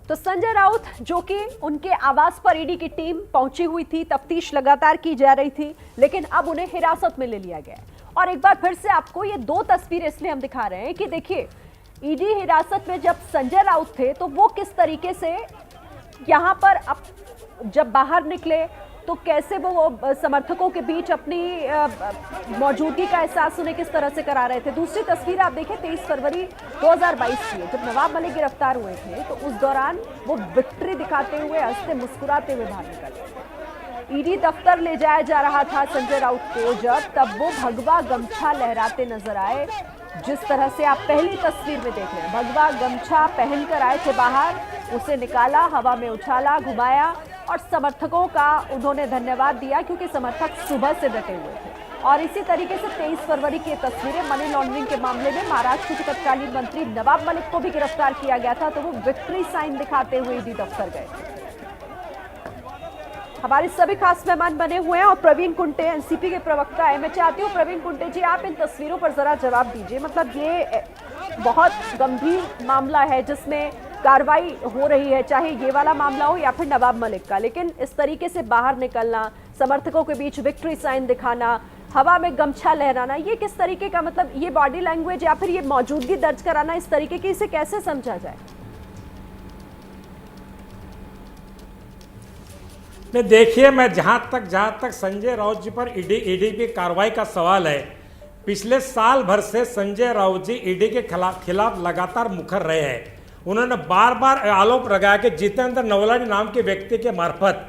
तो संजय राउत जो कि उनके आवास पर ईडी की टीम पहुंची हुई थी, तफ्तीश लगातार की जा रही थी, लेकिन अब उन्हें हिरासत में ले लिया गया है। और एक बार फिर से आपको ये दो तस्वीरें इसलिए हम दिखा रहे हैं कि देखिए, ईडी हिरासत में जब संजय राउत थे तो वो किस तरीके से यहां पर जब बाहर निकले तो कैसे वो समर्थकों के बीच अपनी मौजूदगी का एहसास उन्हें किस तरह से करा रहे थे। दूसरी तस्वीर आप देखें 23 फरवरी 2022 की है, जब नवाब मलिक गिरफ्तार हुए थे तो उस दौरान वो विक्ट्री दिखाते हुए, हंसते मुस्कुराते हुए बाहर निकले। ईडी दफ्तर ले जाया जा रहा था संजय राउत को जब, तब वो भगवा गमछा लहराते नजर आए। जिस तरह से आप पहली तस्वीर में देख रहे हैं, भगवा गमछा पहनकर आए थे बाहर, उसे निकाला, हवा में उछाला, घुमाया और समर्थकों का उन्होंने धन्यवाद दिया क्योंकि समर्थक सुबह से डटे हुए थे। और इसी तरीके से 23 फरवरी की तस्वीरें, मनी लॉन्ड्रिंग के मामले में महाराष्ट्र के तत्कालीन मंत्री नवाब मलिक को भी गिरफ्तार किया गया था, तो वो विक्ट्री साइन दिखाते हुए ईडी दफ्तर गए। हमारे सभी खास मेहमान बने हुए हैं और प्रवीण कुंटे एनसीपी के प्रवक्ता है। मैं चाहती हूँ प्रवीण कुंटे जी, आप इन तस्वीरों पर जरा जवाब दीजिए। मतलब ये बहुत गंभीर मामला है जिसमें कार्रवाई हो रही है, चाहे ये वाला मामला हो या फिर नवाब मलिक का, लेकिन इस तरीके से बाहर निकलना, समर्थकों के बीच विक्ट्री साइन दिखाना, हवा में गमछा लहराना, ये किस तरीके का, मतलब ये बॉडी लैंग्वेज या फिर ये मौजूदगी दर्ज कराना, इस तरीके की, इसे कैसे समझा जाए? नहीं, देखिए, मैं जहां तक संजय राउत जी पर ईडी की कार्रवाई का सवाल है, पिछले साल भर से संजय राउत जी ईडी के खिलाफ लगातार मुखर रहे हैं। उन्होंने बार बार आरोप लगाया कि जितेंद्र नवलानी नाम के व्यक्ति के मार्फत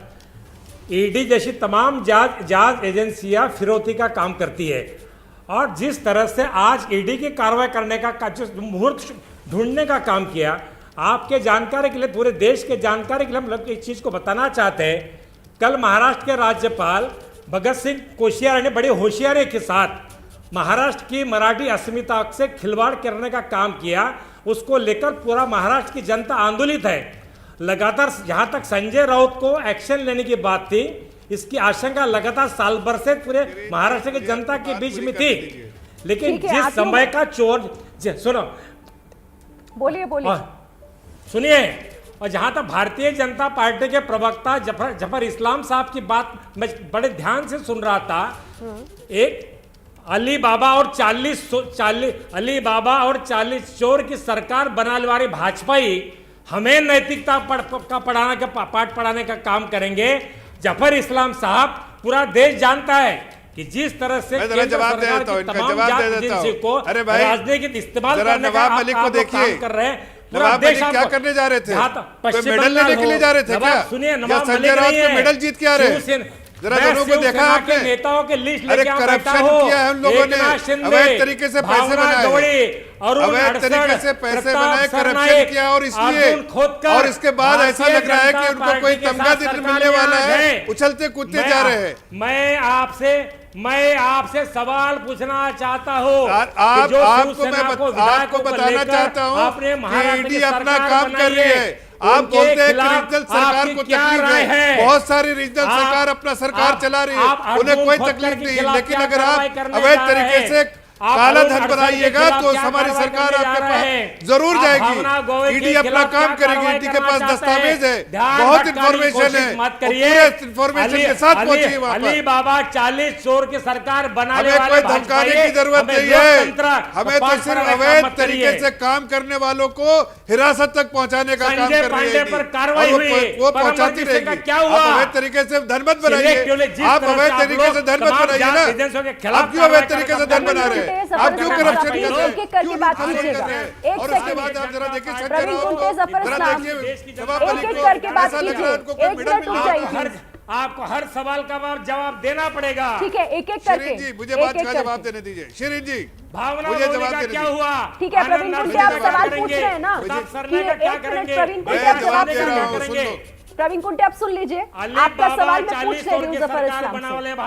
ईडी जैसी तमाम जांच एजेंसियां फिरौती का काम करती है। और जिस तरह से आज ईडी की कार्रवाई करने का जो मुहूर्त ढूंढने का काम किया, आपके जानकारी के लिए, पूरे देश के जानकारी के लिए हम एक चीज को बताना चाहते हैं। कल महाराष्ट्र के राज्यपाल भगत सिंह कोश्यारी ने बड़ी होशियारी के साथ महाराष्ट्र की मराठी अस्मिता से खिलवाड़ करने का काम किया। उसको लेकर पूरा महाराष्ट्र की जनता आंदोलित है। लगातार जहां तक संजय राउत को एक्शन लेने की बात थी, इसकी आशंका लगातार साल भर से पूरे महाराष्ट्र की जनता के बीच में थी। लेकिन जिस समय का चोर, सुनो, बोलिए सुनिए, और जहां तक भारतीय जनता पार्टी के प्रवक्ता जफर इस्लाम साहब की बात मैं बड़े ध्यान से सुन रहा था। एक अली बाबा और 40 चोर की सरकार बनाने वाली भाजपा ही हमें नैतिकता पाठ पढ़ाने का काम करेंगे। जफर इस्लाम साहब, पूरा देश जानता है कि जिस तरह से जवाब दे देता हूं, इनका जवाब दे देता हूं। अरे भाई, राजनीतिक इस्तेमाल करने का नवाब मलिक को देखिए, कर रहे हैं। नवाब मलिक क्या करने जा रहे थे? तो मेडल लेने के लिए जा रहे थे क्या? सुनिए, नवाब संजय राउत को मेडल जीत के आ रहे? जरा दोनों को देखा आपने? नेताओं के लिस्ट अरे करप्शन किया है हम लोगों ने, अवैध तरीके से पैसे बनाए, अवैध तरीके से पैसे बनाए, करप्शन किया, और इसलिए और इसके बाद ऐसा लग रहा है कि उनको कोई तमगा मिलने वाला है, उछलते कूदते जा रहे हैं। मैं आपसे सवाल पूछना चाहता हूँ, आपको बताना चाहता हूँ कि ईडी अपना काम कर रही है। आप बोलते हैं कि रीजनल सरकार को तकलीफ है, बहुत सारी रीजनल सरकार अपना सरकार चला रही है, उन्हें कोई तकलीफ नहीं है। लेकिन अगर आप अवैध तरीके से काला धन बनाइएगा तो हमारी सरकार आपके पास जरूर जाएगी। ईडी अपना काम करेगी, ईडी के पास दस्तावेज है, बहुत इंफॉर्मेशन है, पूरे इंफॉर्मेशन के साथ पहुंची वहां पर। अली बाबा 40 चोर की सरकार बनाने हमें कोई धमकाने की जरूरत नहीं है, हमें तो सिर्फ अवैध तरीके से काम करने वालों को हिरासत तक पहुंचाने का काम कर रही है। वो पहुंचाती रहेगी। क्या हुआ? आप अवैध तरीके से धन मत बनाइए, आप अवैध तरीके से धन मत बनाइए ना। आप क्यों अवैध तरीके से धन बना रहे हैं? आप क्यों करप्शन कर रहे हैं? एक करके बात कीजिएगा, एक और उसके बाद आप जरा देखिए प्रवीण कुंटे, जफर इस्लाम, एक करके बात कीजिए, 1 मिनट रुक जाइए। आपको हर सवाल का जवाब देना पड़ेगा। ठीक है, एक करके। शिरीन जी, मुझे बात का जवाब देने दीजिए। शिरीन जी, भावना मुझे जवाब देने क्या हुआ? ठीक है प्रवीण कुंटे, आप सवाल पूछ रहे हैं ना, प्रवीण कुंटे आप जवाब दे रहे हैं। प्रवीण कुंटे आप सुन लीजिए, आपका सवाल मैं पूछ ले रही हूँ जफर इस्लाम से।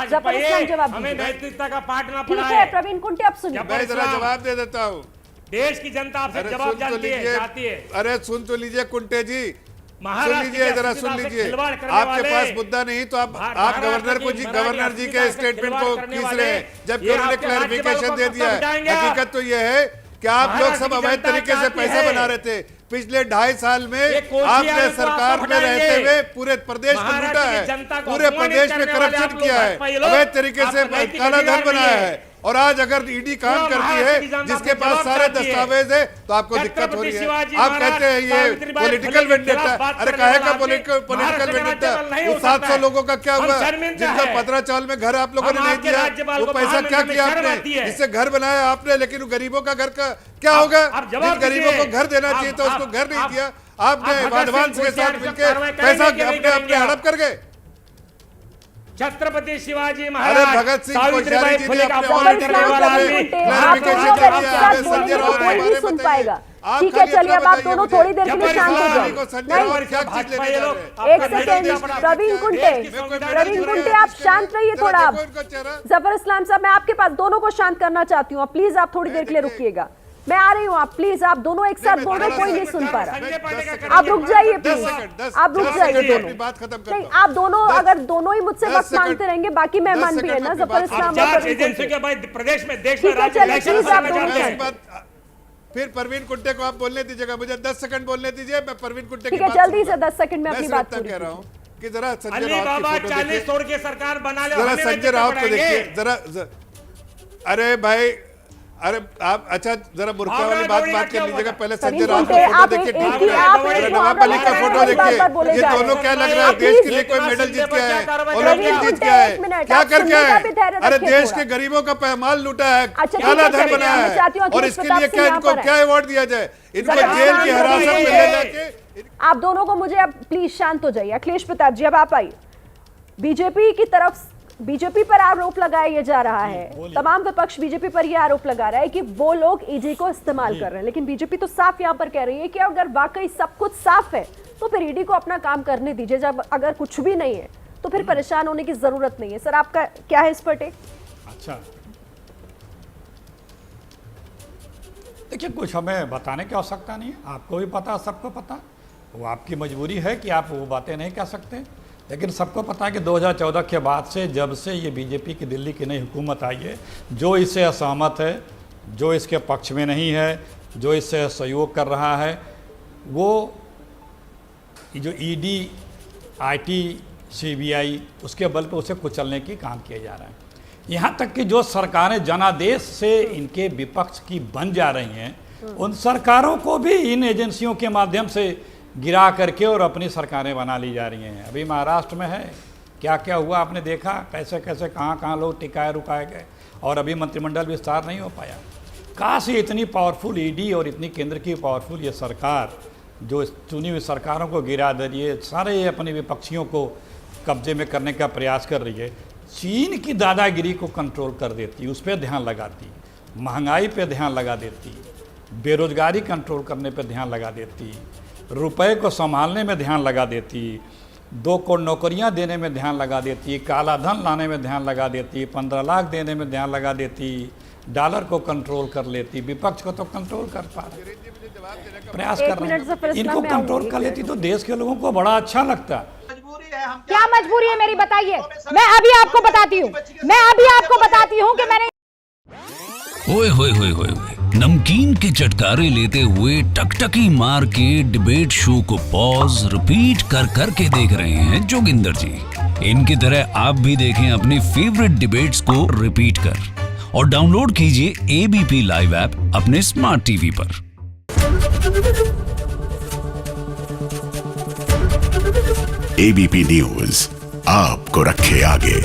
जफर इस्लाम जवाब हमें नैतिकता का पाठ ना ठीक पढ़ाए। है प्रवीण कुंटे आप सुनिए। मैं जरा जवाब दे देता हूँ। देश की जनता आपसे जवाब चाहती है। अरे सुन तो लीजिए कुंटे जी, सुन लीजिए, जरा सुन लीजिए। आपके पास मुद्दा नहीं तो आप गवर्नर जी के स्टेटमेंट को खींच रहे हैं, जबकि उन्होंने क्लैरिफिकेशन दे दिया है। हकीकत तो यह है कि आप लोग सब अवैध तरीके से पैसे बना रहे थे, पिछले 2.5 साल में आपने सरकार में रहते हुए पूरे प्रदेश को लूटा है, पूरे प्रदेश में करप्शन किया है, अवैध तरीके से काला धन बनाया है। और आज अगर ईडी काम करती है जिसके पास सारे दस्तावेज है तो आपको दिक्कत हो रही है। आप कहते हैं ये पॉलिटिकल वेंडेटा, अरे काहे का पॉलिटिकल वेंडेटा? वो 700 लोगों का क्या हुआ जिनका 15 चावल में घर आप लोगों ने नहीं दिया? वो पैसा क्या किया आपने जिससे घर बनाया आपने, लेकिन गरीबों का घर का क्या होगा? जिन गरीबों को घर देना चाहिए तो उसको घर नहीं दिया आपने। वाधवांश के साथ मिलकर पैसा अपने हड़प कर गए। छत्रपति शिवाजी महाराज, अरे भगत सिंह सावित्रीबाई फुले का कोई नहीं सुन पाएगा। ठीक है, चलिए अब आप दोनों थोड़ी देर के लिए शांत हो जाए। एक सेकेंड, प्रवीण कुंटे आप शांत रहिए थोड़ा। आप जफर इस्लाम साहब, मैं आपके पास दोनों को शांत करना चाहती हूँ, प्लीज आप थोड़ी देर के लिए रुकिएगा। मैं आ रही हूँ, आप प्लीज, आप दोनों एक साथ बोल रहे, कोई नहीं सुन पा रहा। आप रुक जाइए प्लीज, आप रुक जाइए दोनों। नहीं, आप दोनों अगर दोनों ही मुझसे वक्त मांगते रहेंगे, बाकी मेहमान भी है ना, जफर इस्लाम प्रदेश में देश ठीक है, चलिए प्लीज आप दोनों। फिर परवीन कुंटे को आप बोलने दीजिएगा, मुझे 10 सेकंड बोलने दीजिए, मैं परवीन कुंटे ठीक है, जल्दी से 10 सेकंड में अपनी बात कह रहा हूँ कि जरा संजय अली राउत बाबा की फोटो 40 देखिए, तोड़ के सरकार बना ले। जरा संजय राउत को देखिए जरा। अरे भाई, अरे आप अच्छा जरा बुर्का वाली बात कर लीजिएगा। पहले संजय राउत का फोटो देखिए, ठीक है, नवाब मलिक का फोटो देखिए। ये दोनों क्या लग रहा है देश के लिए कोई मेडल जीत के आए, ओलंपिक जीत के आए, क्या करके आए? अरे देश के गरीबों का पैमाल लूटा है, काला धन बनाया है, और इसके लिए क्या इनको क्या अवार्ड दिया जाए? इनको जेल की हिरासत में ले जाके। आप दोनों को मुझे अब प्लीज शांत हो जाइए। अखिलेश प्रताप जी, अब आप आइए। बीजेपी पर आरोप लगाया जा रहा है, तमाम विपक्ष बीजेपी पर यह आरोप लगा रहा है कि वो लोग ईडी को इस्तेमाल कर रहे हैं, लेकिन बीजेपी तो साफ यहां पर कह रही है कि अगर वाकई सब कुछ साफ है तो फिर ईडी को अपना काम करने दीजिए। जब अगर कुछ भी नहीं है तो फिर परेशान होने की जरूरत नहीं है। सर, आपका क्या है इस पर टेक? अच्छा, देखिए, कुछ हमें बताने की आवश्यकता नहीं है, आपको भी पता, सबको पता। वो आपकी मजबूरी है कि आप वो बातें नहीं कह सकते, लेकिन सबको पता है कि 2014 के बाद से, जब से ये बीजेपी की दिल्ली की नई हुकूमत आई है, जो इससे असहमत है, जो इसके पक्ष में नहीं है, जो इससे सहयोग कर रहा है, वो जो ईडी, आईटी, सीबीआई, उसके बल पर उसे कुचलने की काम किया जा रहा है। यहाँ तक कि जो सरकारें जनादेश से इनके विपक्ष की बन जा रही हैं, उन सरकारों को भी इन एजेंसियों के माध्यम से गिरा करके और अपनी सरकारें बना ली जा रही हैं। अभी महाराष्ट्र में है, क्या क्या हुआ आपने देखा, कैसे कैसे कहाँ लोग टिकाए रुकाए गए, और अभी मंत्रिमंडल विस्तार नहीं हो पाया। काश ये इतनी पावरफुल ईडी और इतनी केंद्र की पावरफुल ये सरकार, जो चुनी हुई सरकारों को गिरा दे रही है, सारे अपने विपक्षियों को कब्जे में करने का प्रयास कर रही है, चीन की दादागिरी को कंट्रोल कर देती, उस पर ध्यान लगाती, महंगाई पे ध्यान लगा देती, बेरोजगारी कंट्रोल करने पे ध्यान लगा देती, रुपए को संभालने में ध्यान लगा देती, 2 करोड़ नौकरियां देने में ध्यान लगा देती, काला धन लाने में ध्यान लगा देती, 15 लाख देने में ध्यान लगा देती, डॉलर को कंट्रोल कर लेती, विपक्ष को तो कंट्रोल कर पा रहे, प्रयास कर रहे हैं, इनको कंट्रोल कर लेती तो देश के लोगों को बड़ा अच्छा लगता। क्या मजबूरी है मेरी, बताइए। मैं अभी आपको बताती हूँ कि मैंने ओए होए होए होए नमकीन के चटकारे लेते हुए टकटकी मार के डिबेट शो को पॉज रिपीट कर करके देख रहे हैं जोगिंदर जी। इनकी तरह आप भी देखें अपनी फेवरेट डिबेट्स को रिपीट कर, और डाउनलोड कीजिए एबीपी लाइव ऐप अपने स्मार्ट टीवी पर। एबीपी न्यूज आपको रखे आगे।